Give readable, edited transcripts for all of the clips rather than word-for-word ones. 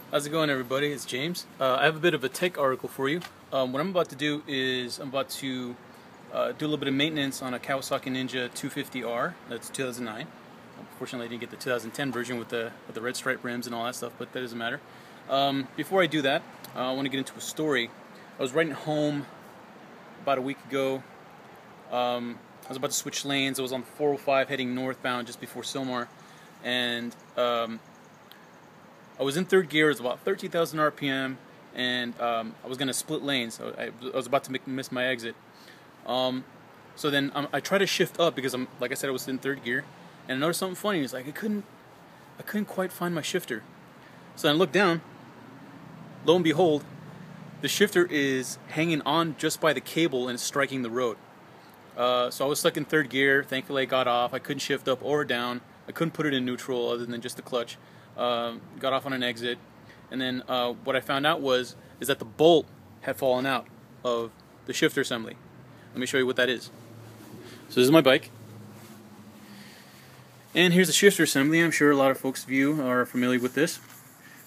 How's it going, everybody? It's James. I have a bit of a tech article for you. What I'm about to do is I'm about to do a little bit of maintenance on a Kawasaki Ninja 250R. That's 2009. Unfortunately, I didn't get the 2010 version with the red stripe rims and all that stuff, but that doesn't matter. Before I do that, I want to get into a story. I was riding home about a week ago. I was about to switch lanes. I was on 405 heading northbound just before Silmar, and I was in third gear. It was about 13,000 RPM, and I was going to split lanes. So I was about to miss my exit. So then I tried to shift up because like I said, I was in third gear, and I noticed something funny. It's like I couldn't quite find my shifter. So I looked down. Lo and behold, the shifter is hanging on just by the cable and it's striking the road. So I was stuck in third gear. Thankfully, I got off. I couldn't shift up or down. I couldn't put it in neutral other than just the clutch. Got off on an exit, and then what I found out is that the bolt had fallen out of the shifter assembly. Let me show you what that is. So this is my bike, and here's the shifter assembly. I'm sure a lot of folks of you are familiar with this.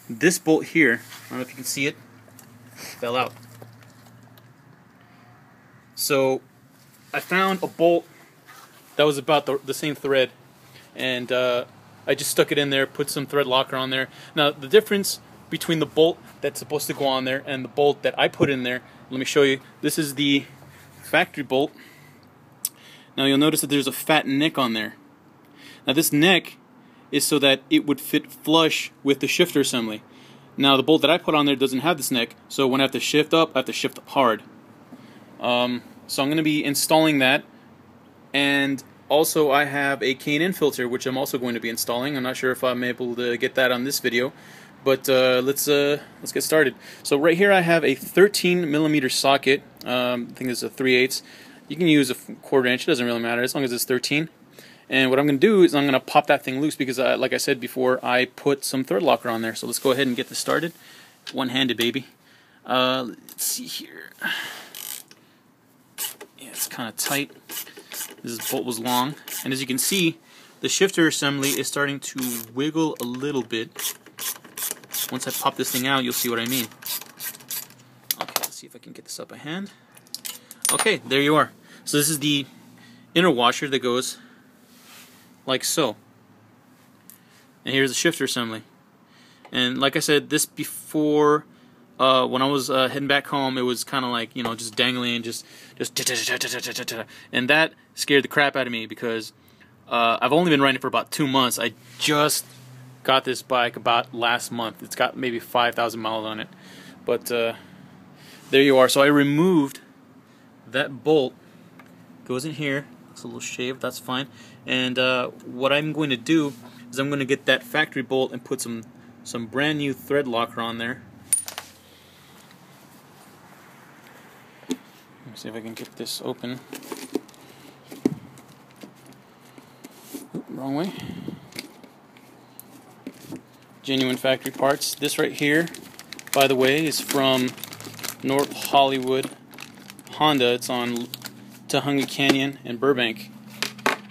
This bolt here, I don't know if you can see it, fell out. So I found a bolt that was about the same thread, and I just stuck it in there, put some thread locker on there. Now, the difference between the bolt that's supposed to go on there and the bolt that I put in there, let me show you. This is the factory bolt. Now, you'll notice that there's a fat neck on there. Now, this neck is so that it would fit flush with the shifter assembly. Now, the bolt that I put on there doesn't have this neck, so when I have to shift up, I have to shift up hard. So I'm going to be installing that, and also I have a K&N filter, which I'm also going to be installing. I'm not sure if I'm able to get that on this video, but let's get started. So right here I have a 13mm socket. I think it's a 3/8. You can use a 1/4 inch, it doesn't really matter as long as it's 13. And what I'm going to do is I'm going to pop that thing loose because, like I said before, I put some thread locker on there. So let's go ahead and get this started. One-handed, baby. Let's see here. Yeah, it's kind of tight. This bolt was long, and as you can see, the shifter assembly is starting to wiggle a little bit. Once I pop this thing out, you'll see what I mean. Okay, let's see if I can get this up a hand. Okay, there you are. So this is the inner washer that goes like so. And here's the shifter assembly. And like I said, this before, when I was heading back home, it was kind of like, you know, just dangling, just and that scared the crap out of me because I've only been riding it for about 2 months. I just got this bike about last month. It's got maybe 5,000 miles on it. But there you are. So I removed that bolt. Goes in here. Looks a little shaved. That's fine. And what I'm going to do is I'm going to get that factory bolt and put some brand new thread locker on there. Let me see if I can get this open. Oop, wrong way. Genuine factory parts. This right here, by the way, is from North Hollywood Honda. It's on Tujunga Canyon and Burbank.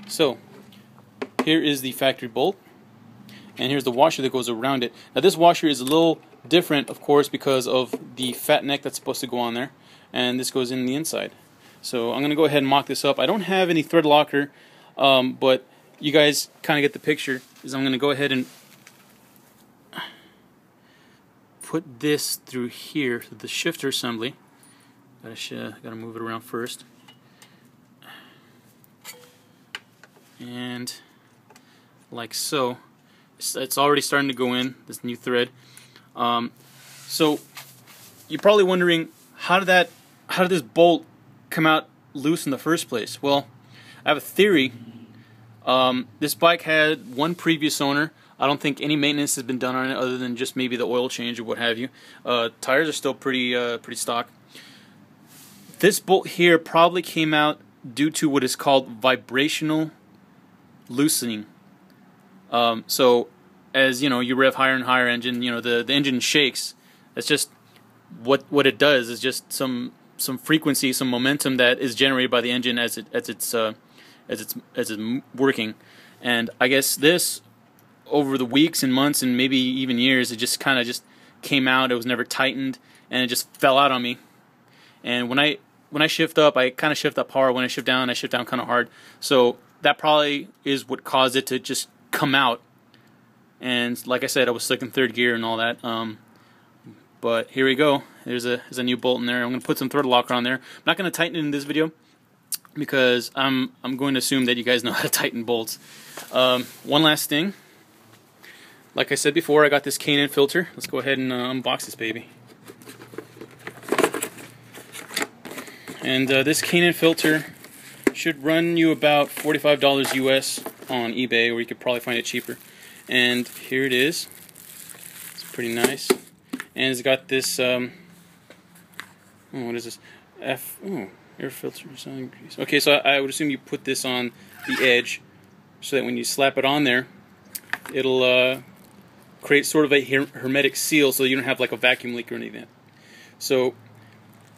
So, here is the factory bolt, and here's the washer that goes around it. Now this washer is a little different, of course, because of the fat neck that's supposed to go on there, and this goes in the inside. So I'm going to go ahead and mock this up. I don't have any thread locker, but you guys kind of get the picture. Is I'm going to go ahead and put this through here, the shifter assembly. Gotta move it around first. And like so. It's already starting to go in, this new thread. So you're probably wondering, how did this bolt come out loose in the first place? Well, I have a theory. This bike had one previous owner. I don't think any maintenance has been done on it other than just maybe the oil change or what have you. Tires are still pretty stock. This bolt here probably came out due to what is called vibrational loosening. So as you know, you rev higher and higher engine, you know, the engine shakes. That's just what it does, is just some frequency, some momentum that is generated by the engine as it's working. And I guess this, over the weeks and months and maybe even years, it just kind of just came out. It was never tightened, and it just fell out on me. And when I shift up, I kind of shift up hard. When I shift down kind of hard. So that probably is what caused it to just come out. And like I said, I was stuck in third gear and all that. But here we go. There's a new bolt in there. I'm going to put some thread locker on there. I'm not going to tighten it in this video because I'm going to assume that you guys know how to tighten bolts. One last thing. Like I said before, I got this K&N filter. Let's go ahead and unbox this baby. And this K&N filter should run you about $45 US on eBay, or you could probably find it cheaper. And here it is. It's pretty nice. And it's got this, what is this? Air filter, sun grease. Okay, so I would assume you put this on the edge so that when you slap it on there, it'll create sort of a hermetic seal so you don't have like a vacuum leak or anything. So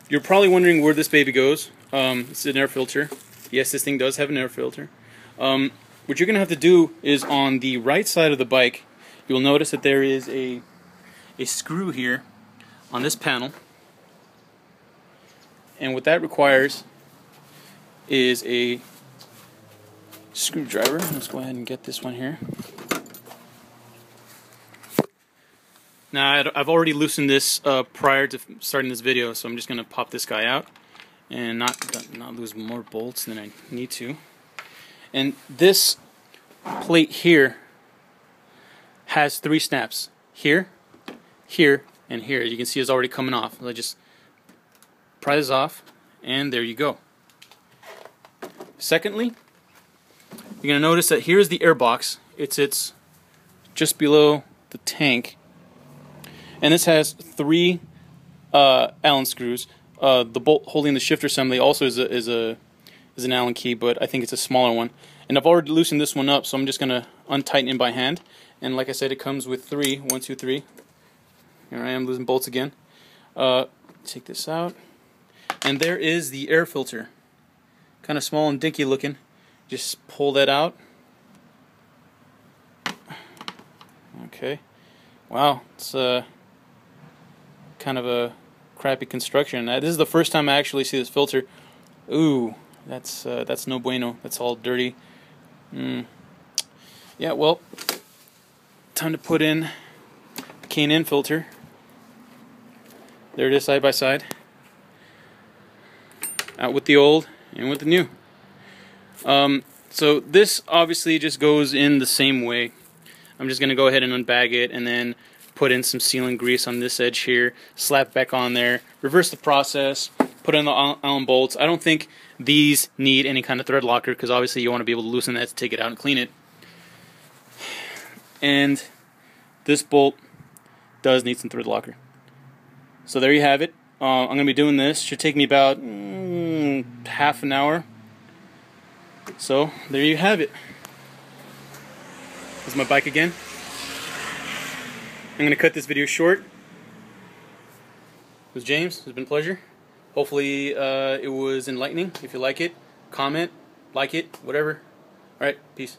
you're probably wondering where this baby goes. It's an air filter. Yes, this thing does have an air filter. What you're going to have to do is on the right side of the bike, you'll notice that there is a screw here on this panel, and what that requires is a screwdriver. Let's go ahead and get this one here. Now I've already loosened this prior to starting this video, so I'm just going to pop this guy out and not lose more bolts than I need to. And this plate here has 3 snaps. Here, here, and here. You can see it's already coming off. I just pry this off, and there you go. Secondly, you're going to notice that here's the air box. It sits just below the tank. And this has 3 Allen screws. The bolt holding the shifter assembly also is an Allen key, but I think it's a smaller one. And I've already loosened this one up, so I'm just going to untighten it by hand. And like I said, it comes with 3. 1, 2, 3. Here I am losing bolts again. Take this out. And there is the air filter. Kind of small and dinky looking. Just pull that out. Okay. Wow, it's kind of a crappy construction. This is the first time I actually see this filter. Ooh, that's no bueno. That's all dirty. Yeah, well, time to put in the K&N filter. There it is, side by side. Out with the old and with the new. So this obviously just goes in the same way. I'm just going to go ahead and unbag it and then put in some sealant grease on this edge here, slap back on there, reverse the process, put in the Allen bolts. I don't think these need any kind of thread locker because obviously you want to be able to loosen that to take it out and clean it. And this bolt does need some thread locker. So there you have it. I'm going to be doing this. Should take me about half an hour. So there you have it. This is my bike again. I'm going to cut this video short. It was James. It's been a pleasure. Hopefully it was enlightening. If you like it, comment, like it, whatever. Alright, peace.